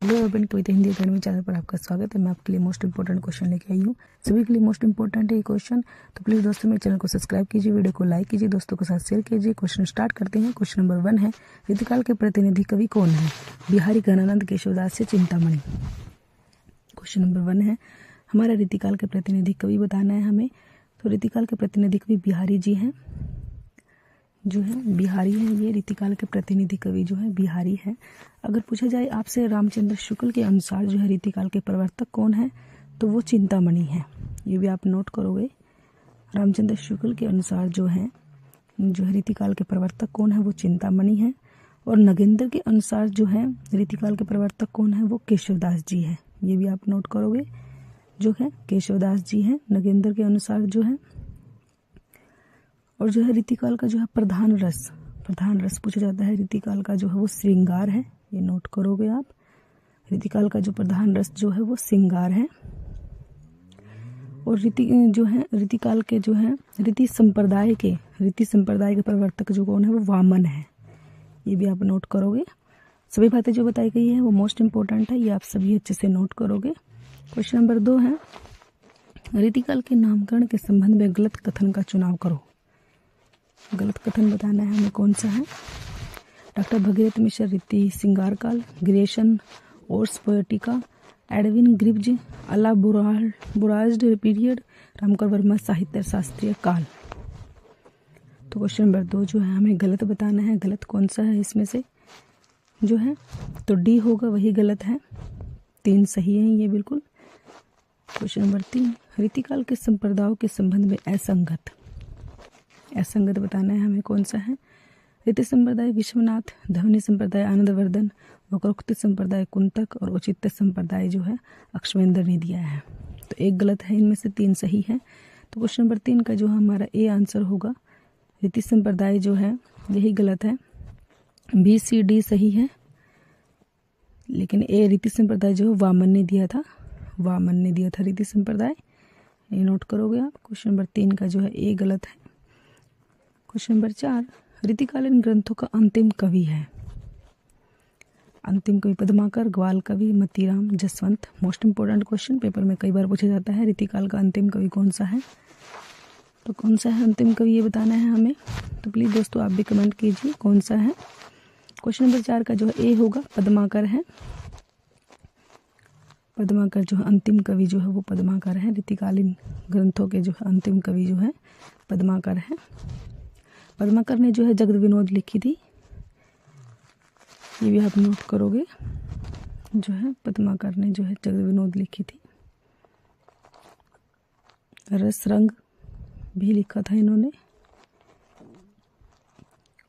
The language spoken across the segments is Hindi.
हेलो एवरीवन, कविता हिंदी अकेडमी चैनल पर आपका स्वागत है। मैं आपके लिए मोस्ट इंपोर्टेंट क्वेश्चन लेके आई हूँ। सभी के लिए मोस्ट इंपोर्टेंट है ये क्वेश्चन, तो प्लीज़ दोस्तों मेरे चैनल को सब्सक्राइब कीजिए, वीडियो को लाइक कीजिए, दोस्तों के साथ शेयर कीजिए। क्वेश्चन स्टार्ट करते हैं। क्वेश्चन नंबर 1 है, रीतिकाल के प्रतिनिधि कवि कौन है? बिहारी घनानंद, केशवदास या चिंतामणि। क्वेश्चन नंबर 1 है, हमारा रीतिकाल के प्रतिनिधि कवि बताना है हमें। तो रीतिकाल के प्रतिनिधि कवि बिहारी जी हैं, जो है बिहारी है। ये रीतिकाल के प्रतिनिधि कवि जो है बिहारी है। अगर पूछा जाए आपसे रामचंद्र शुक्ल के अनुसार जो है रीतिकाल के प्रवर्तक कौन है, तो वो चिंतामणि है। ये भी आप नोट करोगे। रामचंद्र शुक्ल के अनुसार जो है रीतिकाल के प्रवर्तक कौन है, वो चिंतामणि है। और नगेंद्र के अनुसार जो है रीतिकाल के प्रवर्तक कौन है, वो केशवदास जी है। ये भी आप नोट करोगे, जो है केशवदास जी हैं नगेंद्र के अनुसार जो है। और जो है रीतिकाल का जो है प्रधान रस पूछा जाता है। रीतिकाल का जो है वो श्रृंगार है। ये नोट करोगे आप। रीतिकाल का जो प्रधान रस जो है वो श्रृंगार है। और रीतिकाल के जो है रीति संप्रदाय के प्रवर्तक जो कौन है, वो वामन है। ये भी आप नोट करोगे। सभी बातें जो बताई गई है वो मोस्ट इंपॉर्टेंट है, ये आप सभी अच्छे से नोट करोगे। क्वेश्चन नंबर 2 है, रीतिकाल के नामकरण के संबंध में गलत कथन का चुनाव करो। गलत कथन बताना है हमें कौन सा है। डॉक्टर भगीरथ मिश्र रीति श्रृंगार काल, ग्रेशन ओर्स पोएटिका, एडविन ग्रिब्ज अला बुराज्ड पीरियड, रामकर वर्मा साहित्य शास्त्रीय काल। तो क्वेश्चन नंबर 2 जो है हमें गलत बताना है। गलत कौन सा है इसमें से जो है, तो डी होगा, वही गलत है। 3 सही है ये बिल्कुल। क्वेश्चन नंबर 3, रीतिकाल के संप्रदायों के संबंध में असंगत बताना है हमें कौन सा है। रीति संप्रदाय विश्वनाथ, ध्वनि संप्रदाय आनंदवर्धन, वक्रोक्ति संप्रदाय कुंतक और औचित्य संप्रदाय जो है अक्षवेंद्र ने दिया है। तो एक गलत है, इनमें से 3 सही है। तो क्वेश्चन नंबर 3 का जो हमारा ए आंसर होगा, रीति संप्रदाय जो है यही गलत है। बी सी डी सही है, लेकिन ए रीति संप्रदाय जो है वामन ने दिया था रीति संप्रदाय। ये नोट करोगे आप। क्वेश्चन नंबर 3 का जो है ए गलत है। क्वेश्चन नंबर 4, रीतिकालीन ग्रंथों का अंतिम कवि है। अंतिम कवि पद्माकर, ग्वाल कवि, Matiram, Jaswant. Most important question, paper में कई बार पूछा जाता है। रीतिकाल का अंतिम कवि कौन सा है, तो कौन सा है अंतिम कवि ये बताना है हमें। तो प्लीज़ दोस्तों आप भी कमेंट कीजिए कौन सा है। क्वेश्चन नंबर 4 का जो है ए होगा, पद्माकर है। पद्माकर जो है अंतिम कवि जो है वो पद्माकर है। रीतिकालीन ग्रंथों के जो है अंतिम कवि जो है पद्माकर है। पद्माकर ने जो है जगत विनोद लिखी थी। ये भी आप नोट करोगे, जो है पद्माकर ने जो है जगत विनोद लिखी थी। रस रंग भी लिखा था इन्होंने।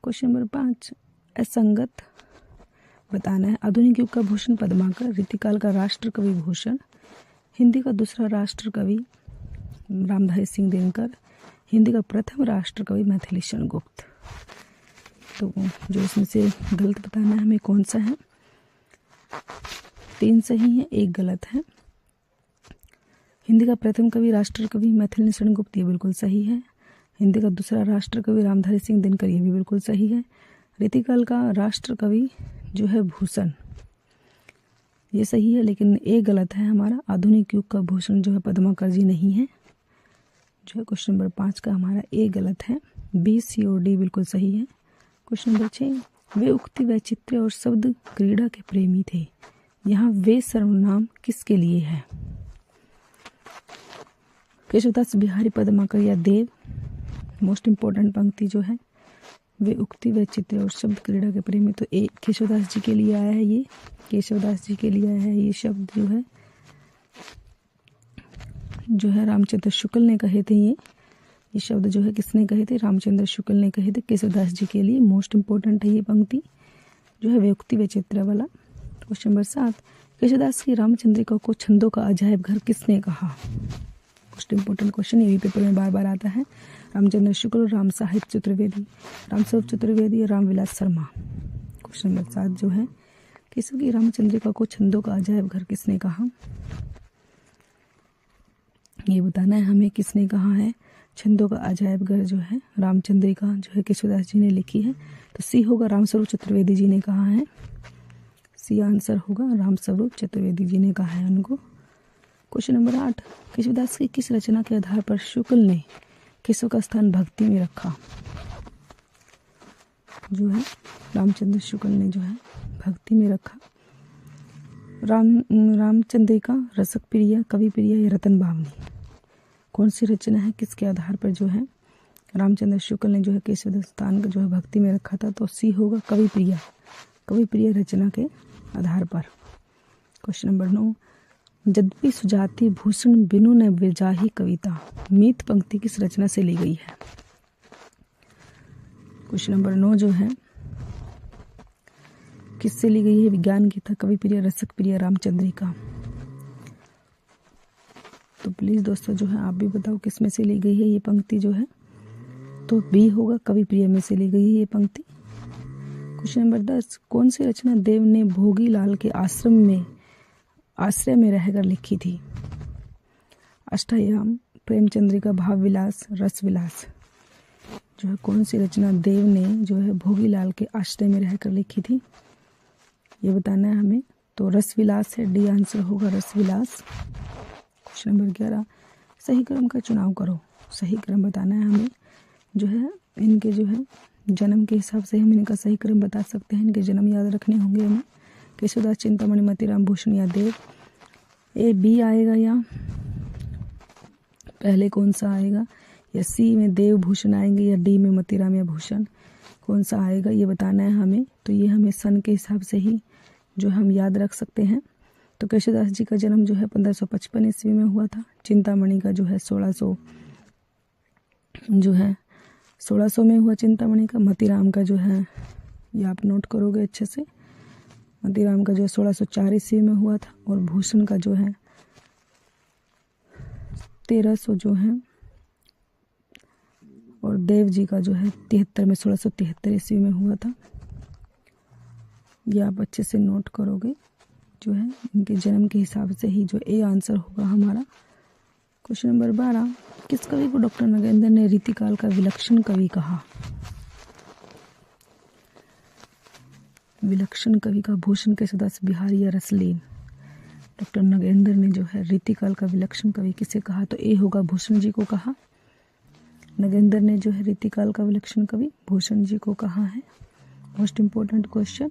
क्वेश्चन नंबर 5, असंगत बताना है। आधुनिक युग का भूषण पद्माकर, रीतिकाल का राष्ट्र कवि भूषण, हिंदी का दूसरा राष्ट्र कवि रामधारी सिंह दिनकर, हिंदी का प्रथम राष्ट्र कवि मैथिलीशरण गुप्त। तो जो इसमें से गलत बताना है हमें कौन सा है। 3 सही है, 1 गलत है। हिंदी का प्रथम कवि राष्ट्र कवि मैथिलीशरण गुप्त, ये बिल्कुल सही है। हिंदी का दूसरा राष्ट्र कवि रामधारी सिंह दिनकर, ये भी बिल्कुल सही है। रीतिकाल का राष्ट्र कवि जो है भूषण, ये सही है, लेकिन ए गलत है हमारा। आधुनिक युग का भूषण जो है पद्माकर जी नहीं है। जो है क्वेश्चन नंबर 5 का हमारा ए गलत है। बी सी और डी बिल्कुल सही है। क्वेश्चन नंबर 6, वे उक्ति वैचित्र्य और शब्द क्रीड़ा के प्रेमी थे। यहाँ वे सर्वनाम किसके लिए है? केशवदास, बिहारी, पद्माकर या देव। मोस्ट इंपॉर्टेंट पंक्ति जो है, वे उक्ति वैचित्र्य और शब्द क्रीड़ा के प्रेमी, तो ए केशवदास जी के लिए आया है। ये केशवदास जी के लिए आया है। ये शब्द जो है रामचंद्र शुक्ल ने कहे थे। ये शब्द जो है किसने कहे थे? रामचंद्र शुक्ल ने कहे थे केशवदास जी के लिए। मोस्ट इंपॉर्टेंट है ये पंक्ति जो है वे उक्ति वैचित्र्य वाला। क्वेश्चन नंबर 7, केशवदास की रामचंद्रिका को छंदों का अजायब घर किसने कहा? मोस्ट इंपॉर्टेंट क्वेश्चन, ये भी पेपर में बार बार आता है। रामचंद्र शुक्ल, राम साहिब चतुर्वेदी, रामस्वरूप चतुर्वेदी, रामविलास शर्मा। क्वेश्चन नंबर 7 जो है, केशव की रामचंद्रिका को छंदों का अजायब घर किसने कहा? ये बताना है हमें किसने कहा है। छंदों का अजायब घर जो है रामचंद्रिका जो है केशवदास जी ने लिखी है। तो सी होगा, रामस्वरूप चतुर्वेदी जी ने कहा है। सी आंसर होगा, राम स्वरूप चतुर्वेदी जी ने कहा है उनको। क्वेश्चन नंबर 8, केशवदास की किस रचना के आधार पर शुक्ल ने केशव का स्थान भक्ति में रखा? जो है रामचंद्र शुक्ल ने जो है भक्ति में रखा। रामचंद्रिका, रसक प्रिया, कवि प्रिया या रतन भावनी, कौन सी रचना है, किसके आधार पर जो है रामचंद्र शुक्ल ने जो है केशव स्थान को जो है भक्ति में रखा था? तो सी होगा कवि प्रिया, कवि प्रिय रचना के आधार पर। क्वेश्चन नंबर 9, यद्यपि सुजाति भूषण बिनु न विजाही कविता, मीत पंक्ति किस रचना से ली गई है? क्वेश्चन नंबर 9 जो है किससे ली गई है? विज्ञान गीता, कवि प्रिय, रसक प्रिय, रामचंद्रिका। तो प्लीज दोस्तों जो है आप भी बताओ किस में से ली गई है ये पंक्ति जो है? तो बी होगा, कवि प्रिय में से ली गई है ये पंक्ति। क्वेश्चन नंबर 10, कौन सी रचना देव ने भोगी लाल के आश्रय में रहकर लिखी थी? अष्टयाम, प्रेमचंद्रिका, भाव विलास, रस विलास, जो है कौन सी रचना देव ने जो है भोगी लाल के आश्रय में रहकर लिखी थी, ये बताना है हमें। तो रस विलास है, डी आंसर होगा रस विलास। क्वेश्चन नंबर 11, सही क्रम का चुनाव करो, सही क्रम बताना है हमें। जो है इनके जो है जन्म के हिसाब से हम इनका सही क्रम बता सकते हैं, इनके जन्म याद रखने होंगे हमें। केशवदास, चिंतामणि, मोतीराम, भूषण या देव। ए बी आएगा या पहले कौन सा आएगा? या सी में देव भूषण आएंगे या डी में मोतीराम या भूषण, कौन सा आएगा ये बताना है हमें। तो ये हमें सन के हिसाब से ही जो हम याद रख सकते हैं। तो केशवदास जी का जन्म जो है 1555 ईस्वी में हुआ था। चिंतामणि का जो है 1600 में हुआ चिंतामणि का। मोतीराम का जो है ये आप नोट करोगे अच्छे से, मोतीराम का जो है 1604 ईस्वी में हुआ था। और भूषण का जो है 1300 जो है, और देव जी का जो है 73 में 1673 ईस्वी में हुआ था। ये आप अच्छे से नोट करोगे जो है इनके जन्म के हिसाब से ही, जो ए आंसर होगा हमारा। क्वेश्चन नंबर 12, किस कवि को डॉक्टर नगेंद्र ने रीतिकाल का विलक्षण कवि कहा? विलक्षण कवि का भूषण, केशवदास, बिहारी या रसलीन। डॉक्टर नगेंद्र ने जो है रीतिकाल का विलक्षण कवि किसे कहा? तो ए होगा, भूषण जी को कहा। नगेंद्र ने जो है रीतिकाल का विलक्षण कवि भूषण जी को कहा है। मोस्ट इंपॉर्टेंट क्वेश्चन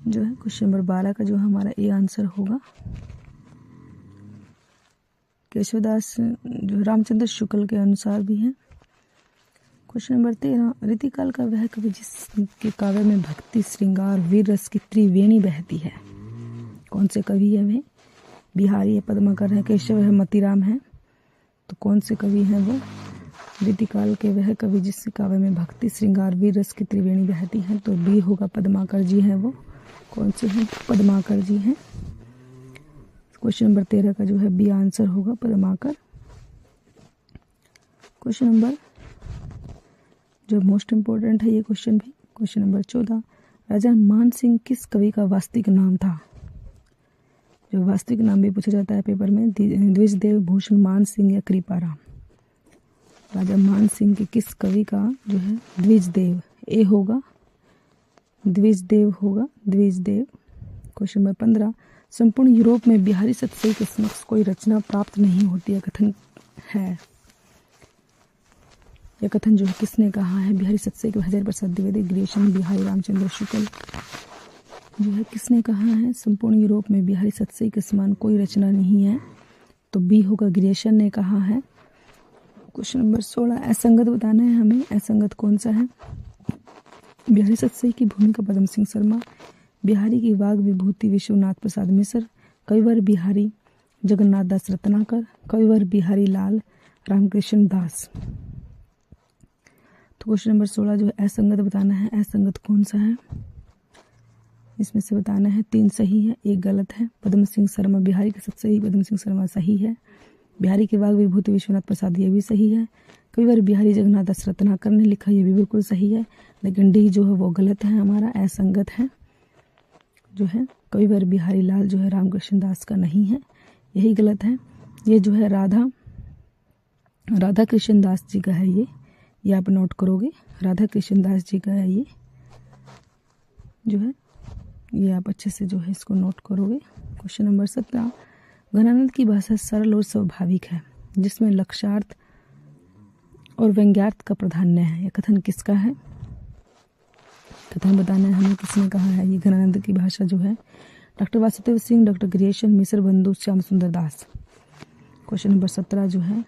जो है क्वेश्चन नंबर 12 का जो हमारा ए आंसर होगा। केशवदास जो रामचंद्र शुक्ल के अनुसार भी है। क्वेश्चन नंबर 13, रीतिकाल का वह कवि जिसके काव्य में भक्ति, श्रृंगार, वीर रस की त्रिवेणी बहती है, कौन से कवि है वे? बिहारी है, पद्माकर है, केशव है, मोतीराम है। तो कौन से कवि हैं वो? रीतिकाल के वह कवि जिसके काव्य में भक्ति, श्रृंगार, वीर रस की त्रिवेणी बहती है। तो बी होगा, पद्माकर जी हैं वो। कौन से हैं? पद्माकर जी हैं। क्वेश्चन नंबर 13 का जो है बी आंसर होगा, पद्माकर। क्वेश्चन नंबर जो मोस्ट इंपॉर्टेंट है ये क्वेश्चन भी, क्वेश्चन नंबर 14, राजा मान सिंह किस कवि का वास्तविक नाम था? जो वास्तविक नाम भी पूछा जाता है पेपर में, द्विजदेव, भूषण, मान सिंह या कृपाराम। राजा मान सिंह के किस कवि का जो है द्विजदेव, ए होगा, द्विजदेव होगा, द्विजदेव। क्वेश्चन नंबर 15, संपूर्ण यूरोप में बिहारी सतसई के समक्ष कोई रचना प्राप्त नहीं होती, यह कथन है। यह कथन जो है किसने कहा है? बिहारी सतसई के हजारी प्रसाद द्विवेदी, ग्रेशन, बिहारी रामचंद्र शुक्ल जो है किसने कहा है? संपूर्ण यूरोप में बिहारी सतसई के समान कोई रचना नहीं है। तो बी होगा, ग्रेशन ने कहा है। क्वेश्चन नंबर 16, असंगत बताना है हमें। असंगत कौन सा है? बिहारी सतसई की भूमिका पद्म सिंह शर्मा, बिहारी की वाग विभूति विश्वनाथ प्रसाद मिश्र, कविवर बिहारी जगन्नाथ दास रत्नाकर, कविवर बिहारी लाल रामकृष्ण दास। तो क्वेश्चन नंबर 16 जो है असंगत बताना है। असंगत कौन सा है? इसमें से बताना है, 3 सही है, 1 गलत है। पद्म सिंह शर्मा बिहारी के सतसई, पद्म सिंह शर्मा सही है। बिहारी की वाग विभूति विश्वनाथ प्रसाद ये भी सही है। कविवर बिहारी जगन्नाथ दास रत्नाकर ने लिखा, ये भी बिल्कुल सही है। लेकिन डी जो है वो गलत है, हमारा असंगत है। जो है कविवर बिहारी लाल जो है रामकृष्ण दास का नहीं है, यही गलत है। ये जो है राधा कृष्ण दास जी का है, ये आप नोट करोगे, राधा कृष्ण दास जी का है ये। जो है ये आप अच्छे से जो है इसको नोट करोगे। क्वेश्चन नंबर 17, घनानंद की भाषा सरल और स्वाभाविक है जिसमें लक्ष्यार्थ और व्यंग्यार्थ का प्राधान्य है। यह कथन किसका है? कथन बताना है हमें, किसने कहा है ये घनानंद की भाषा जो है? डॉक्टर वासुदेव सिंह, डॉक्टर ग्रियेशन, मिश्र बंधु, श्याम सुंदर दास। क्वेश्चन नंबर 17 जो है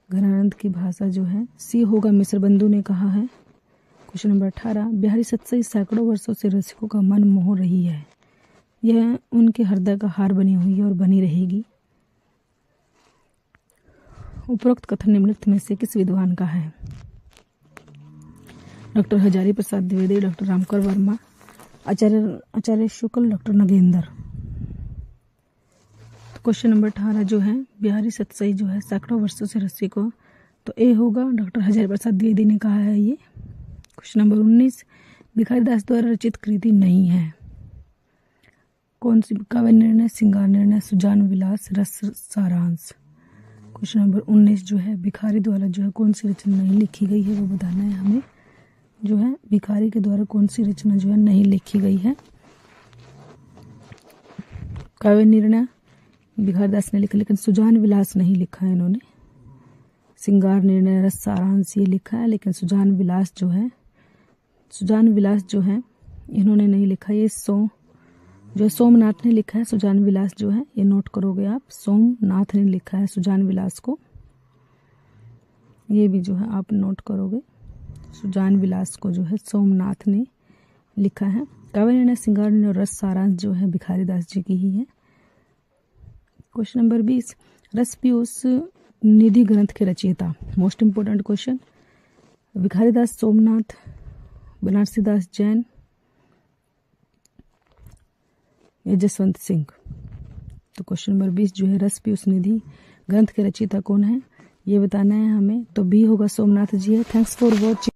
घनानंद की भाषा जो है सी होगा, मिश्र बंधु ने कहा है। क्वेश्चन नंबर 18, बिहारी सत्सई सैकड़ों वर्षों से रसिकों का मन मोह रही है, यह उनके हृदय का हार बनी हुई है और बनी रहेगी। उपरोक्त कथन निम्नलिखित में से किस विद्वान का है? डॉक्टर हजारी प्रसाद द्विवेदी, डॉक्टर रामकर वर्मा, आचार्य शुक्ल, डॉक्टर नगेंद्र। तो क्वेश्चन नंबर 18 जो है बिहारी सत्सई जो है सैकड़ों वर्षों से रसिकों, तो ए होगा, डॉक्टर हजारी प्रसाद द्विवेदी ने कहा है ये। क्वेश्चन नंबर 19, भिखारी दास द्वारा रचित कृति नहीं है, कौन सी? काव्य निर्णय, श्रृंगार निर्णय, सुजान विलास, रस सारांश। क्वेश्चन नंबर 19 जो है भिखारी द्वारा जो है कौन सी रचना नहीं लिखी गई है वो बताना है हमें। जो है भिखारी के द्वारा कौन सी रचना जो है नहीं लिखी गई है? काव्य निर्णय भिखारी दास ने लिखा, लेकिन सुजान विलास नहीं लिखा है इन्होंने। श्रृंगार निर्णय, रस सारांश ये लिखा है, लेकिन सुजान विलास जो है इन्होंने नहीं लिखा। ये सोमनाथ ने लिखा है सुजान विलास जो है, ये नोट करोगे आप, सोमनाथ ने लिखा है सुजान विलास को, ये भी जो है आप नोट करोगे। सुजान विलास को जो है सोमनाथ ने लिखा है। काव्य निर्णय, श्रृंगार निर्णय और रस सारांश जो है भिखारी दास जी की ही है। क्वेश्चन नंबर 20, रस पीयूष निधि ग्रंथ के रचयिता, मोस्ट इंपोर्टेंट क्वेश्चन, भिखारी दास, सोमनाथ, बनारसी दास जैन या जसवंत सिंह। तो क्वेश्चन नंबर 20 जो है रस पीयूष निधि ग्रंथ के रचयिता कौन है ये बताना है हमें। तो बी होगा, सोमनाथ जी है। Thanks for watching.